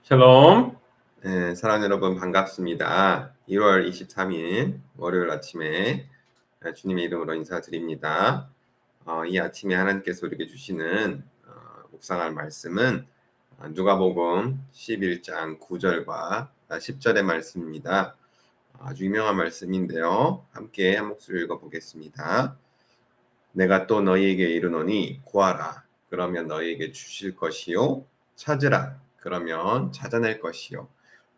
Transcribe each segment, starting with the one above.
샬롬. 네, 사랑하는 여러분 반갑습니다. 1월 23일 월요일 아침에 주님의 이름으로 인사드립니다. 이 아침에 하나님께서 우리에게 주시는 묵상할 말씀은 누가복음 11장 9절과 10절의 말씀입니다. 아주 유명한 말씀인데요. 함께 한 목소리 읽어보겠습니다. 내가 또 너희에게 이르노니 구하라 그러면 너희에게 주실 것이요 찾으라 그러면 찾아낼 것이요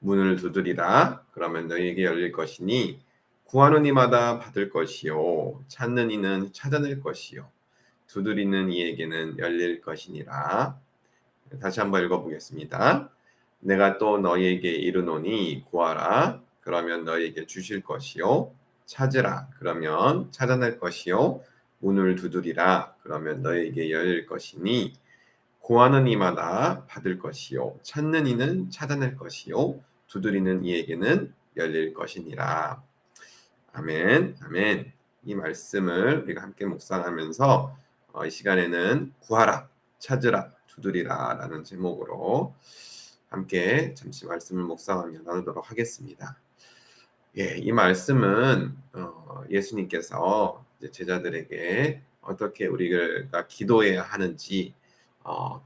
문을 두드리라 그러면 너희에게 열릴 것이니 구하는 이마다 받을 것이요 찾는 이는 찾아낼 것이요 두드리는 이에게는 열릴 것이니라. 다시 한번 읽어보겠습니다. 내가 또 너희에게 이르노니 구하라 그러면 너희에게 주실 것이요 찾으라 그러면 찾아낼 것이요 문을 두드리라 그러면 너희에게 열릴 것이니 구하는 이마다 받을 것이요 찾는 이는 찾아낼 것이요 두드리는 이에게는 열릴 것이니라. 아멘. 아멘. 이 말씀을 우리가 함께 묵상하면서 이 시간에는 구하라, 찾으라, 두드리라 라는 제목으로 함께 잠시 말씀을 묵상하며 나누도록 하겠습니다. 이 말씀은 예수님께서 이제 제자들에게 어떻게 우리가 기도해야 하는지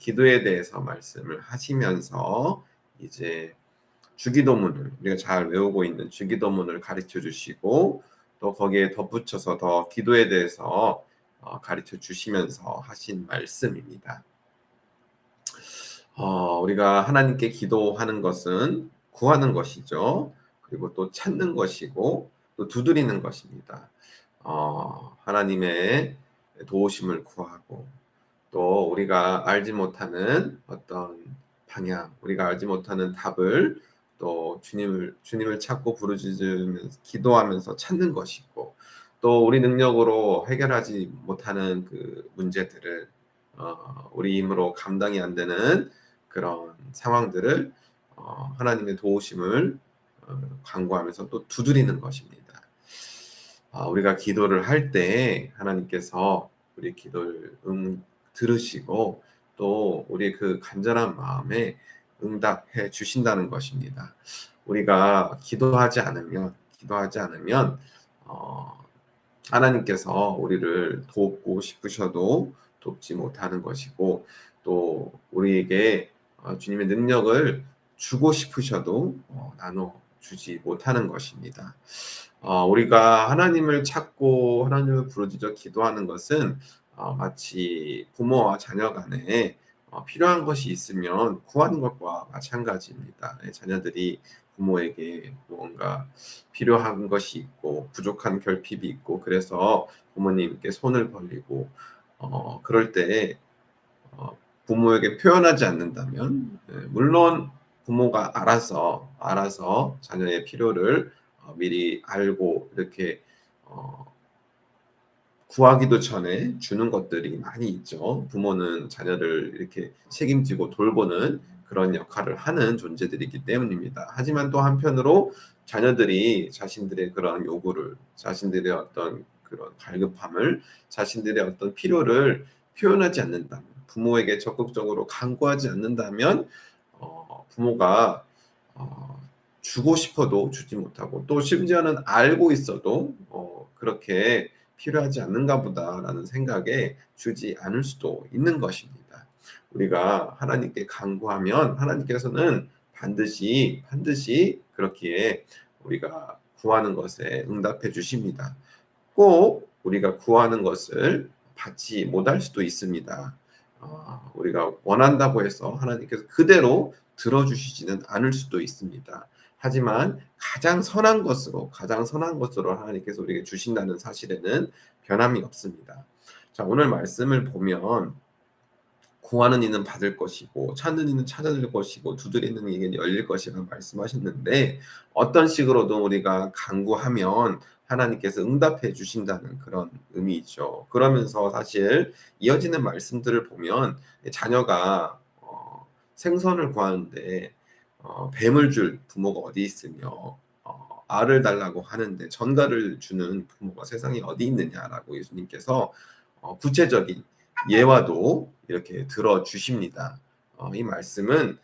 기도에 대해서 말씀을 하시면서 이제 주기도문을 우리가 잘 외우고 있는 주기도문을 가르쳐 주시고 또 거기에 덧붙여서 더 기도에 대해서 가르쳐 주시면서 하신 말씀입니다. 우리가 하나님께 기도하는 것은 구하는 것이죠. 그리고 또 찾는 것이고 또 두드리는 것입니다. 하나님의 도우심을 구하고 또 우리가 알지 못하는 어떤 방향, 우리가 알지 못하는 답을 또 주님을 찾고 부르짖으면서 기도하면서 찾는 것이고 또 우리 능력으로 해결하지 못하는 그 문제들을 우리 힘으로 감당이 안 되는 그런 상황들을 하나님의 도우심을 간구하면서 또 두드리는 것입니다. 우리가 기도를 할 때 하나님께서 우리 기도를 들으시고 또 우리 그 간절한 마음에 응답해 주신다는 것입니다. 우리가 기도하지 않으면 하나님께서 우리를 돕고 싶으셔도 돕지 못하는 것이고 또 우리에게 주님의 능력을 주고 싶으셔도 나눠 주지 못하는 것입니다. 우리가 하나님을 찾고 하나님을 부르짖어 기도하는 것은 마치 부모와 자녀 간에 필요한 것이 있으면 구하는 것과 마찬가지입니다. 자녀들이 부모에게 무언가 필요한 것이 있고 부족한 결핍이 있고 그래서 부모님께 손을 벌리고 그럴 때 부모에게 표현하지 않는다면 물론 부모가 알아서 자녀의 필요를 미리 알고 이렇게 구하기도 전에 주는 것들이 많이 있죠. 부모는 자녀를 이렇게 책임지고 돌보는 그런 역할을 하는 존재들이기 때문입니다. 하지만 또 한편으로 자녀들이 자신들의 그런 요구를, 자신들의 어떤 그런 갈급함을, 자신들의 어떤 필요를 표현하지 않는다면, 부모에게 적극적으로 간구하지 않는다면, 부모가 주고 싶어도 주지 못하고 또 심지어는 알고 있어도 그렇게 필요하지 않는가 보다라는 생각에 주지 않을 수도 있는 것입니다. 우리가 하나님께 간구하면 하나님께서는 반드시 그렇기에 우리가 구하는 것에 응답해 주십니다. 꼭 우리가 구하는 것을 받지 못할 수도 있습니다. 우리가 원한다고 해서 하나님께서 그대로 들어주시지는 않을 수도 있습니다. 하지만 가장 선한 것으로 하나님께서 우리에게 주신다는 사실에는 변함이 없습니다. 자, 오늘 말씀을 보면 구하는 이는 받을 것이고 찾는 이는 찾아낼 것이고 두드리는 이에게 열릴 것이라고 말씀하셨는데 어떤 식으로도 우리가 간구하면 하나님께서 응답해 주신다는 그런 의미죠. 그러면서 사실 이어지는 말씀들을 보면 자녀가 생선을 구하는데 뱀을 줄 부모가 어디 있으며 알을 달라고 하는데 전갈을 주는 부모가 세상에 어디 있느냐라고 예수님께서 구체적인 예화도 이렇게 들어주십니다. 이 말씀은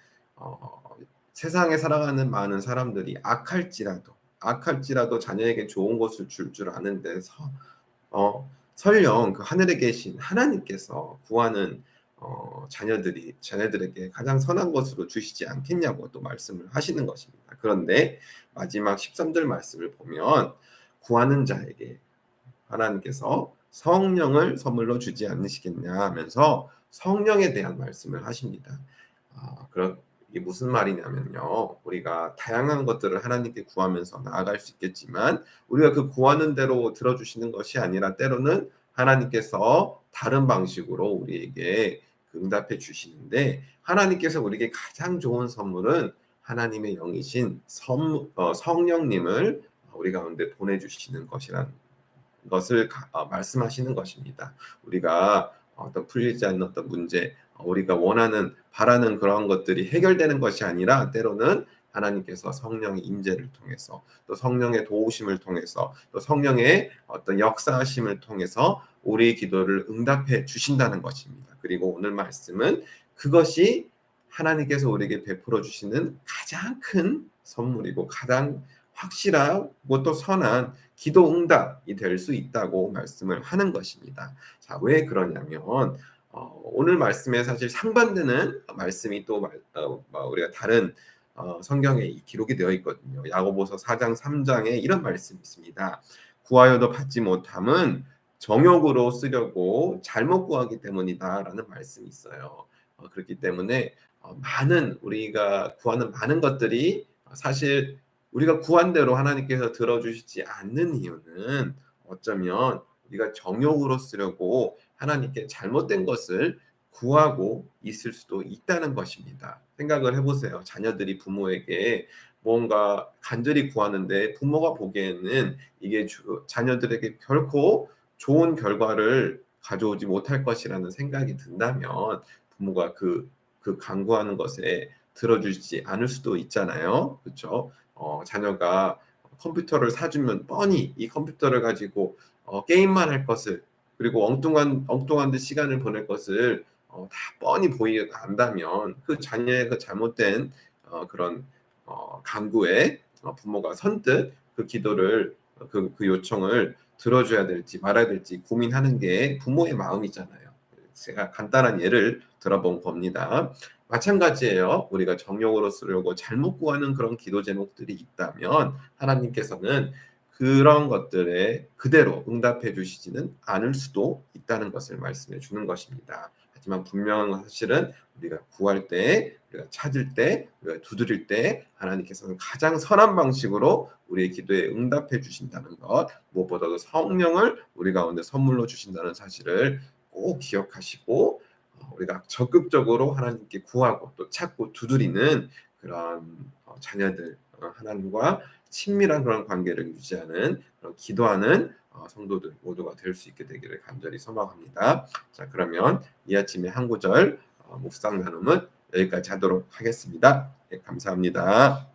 세상에 살아가는 많은 사람들이 악할지라도 자녀에게 좋은 것을 줄 줄 아는데 설령 그 하늘에 계신 하나님께서 구하는 자녀들에게 가장 선한 것으로 주시지 않겠냐고 또 말씀을 하시는 것입니다. 그런데 마지막 13절 말씀을 보면 구하는 자에게 하나님께서 성령을 선물로 주지 않으시겠냐 하면서 성령에 대한 말씀을 하십니다. 그런 이게 무슨 말이냐면요. 우리가 다양한 것들을 하나님께 구하면서 나아갈 수 있겠지만 우리가 그 구하는 대로 들어주시는 것이 아니라 때로는 하나님께서 다른 방식으로 우리에게 응답해 주시는데 하나님께서 우리에게 가장 좋은 선물은 하나님의 영이신 성령님을 우리 가운데 보내주시는 것이란 것을 말씀하시는 것입니다. 우리가 어떤 풀리지 않는 어떤 문제, 우리가 원하는 바라는 그런 것들이 해결되는 것이 아니라 때로는 하나님께서 성령의 임재를 통해서 또 성령의 도우심을 통해서 또 성령의 어떤 역사하심을 통해서 우리의 기도를 응답해 주신다는 것입니다. 그리고 오늘 말씀은 그것이 하나님께서 우리에게 베풀어 주시는 가장 큰 선물이고 가장 확실하고 또 선한 기도 응답이 될 수 있다고 말씀을 하는 것입니다. 자, 왜 그러냐면 오늘 말씀에 사실 상반되는 말씀이 또 우리가 다른 성경에 기록이 되어 있거든요. 야고보서 4장 3장에 이런 말씀이 있습니다. 구하여도 받지 못함은 정욕으로 쓰려고 잘못 구하기 때문이다라는 말씀이 있어요. 그렇기 때문에 많은 우리가 구하는 많은 것들이 사실 우리가 구한 대로 하나님께서 들어주시지 않는 이유는 어쩌면 우리가 정욕으로 쓰려고 하나님께 잘못된 것을 구하고 있을 수도 있다는 것입니다. 생각을 해보세요. 자녀들이 부모에게 뭔가 간절히 구하는데 부모가 보기에는 이게 자녀들에게 결코 좋은 결과를 가져오지 못할 것이라는 생각이 든다면 부모가 그 간구하는 것에 들어주지 않을 수도 있잖아요. 그렇죠? 자녀가 컴퓨터를 사주면 뻔히 이 컴퓨터를 가지고 게임만 할 것을 그리고 엉뚱한 듯 시간을 보낼 것을 다 뻔히 보이가 안다면 그 자녀의 그 잘못된 그런 간구에 부모가 선뜻 그 기도를 그 요청을 들어줘야 될지 말아야 될지 고민하는 게 부모의 마음이잖아요. 제가 간단한 예를 들어본 겁니다. 마찬가지예요. 우리가 정욕으로 쓰려고 잘못 구하는 그런 기도 제목들이 있다면 하나님께서는 그런 것들에 그대로 응답해 주시지는 않을 수도 있다는 것을 말씀해 주는 것입니다. 하지만 분명한 사실은 우리가 구할 때, 우리가 찾을 때, 우리가 두드릴 때 하나님께서는 가장 선한 방식으로 우리의 기도에 응답해 주신다는 것, 무엇보다도 성령을 우리 가운데 선물로 주신다는 사실을 꼭 기억하시고 우리가 적극적으로 하나님께 구하고 또 찾고 두드리는 그런 자녀들 하나님과 친밀한 그런 관계를 유지하는 그런 기도하는 성도들 모두가 될 수 있게 되기를 간절히 소망합니다. 자, 그러면 이 아침에 한 구절 묵상 나눔은 여기까지 하도록 하겠습니다. 네, 감사합니다.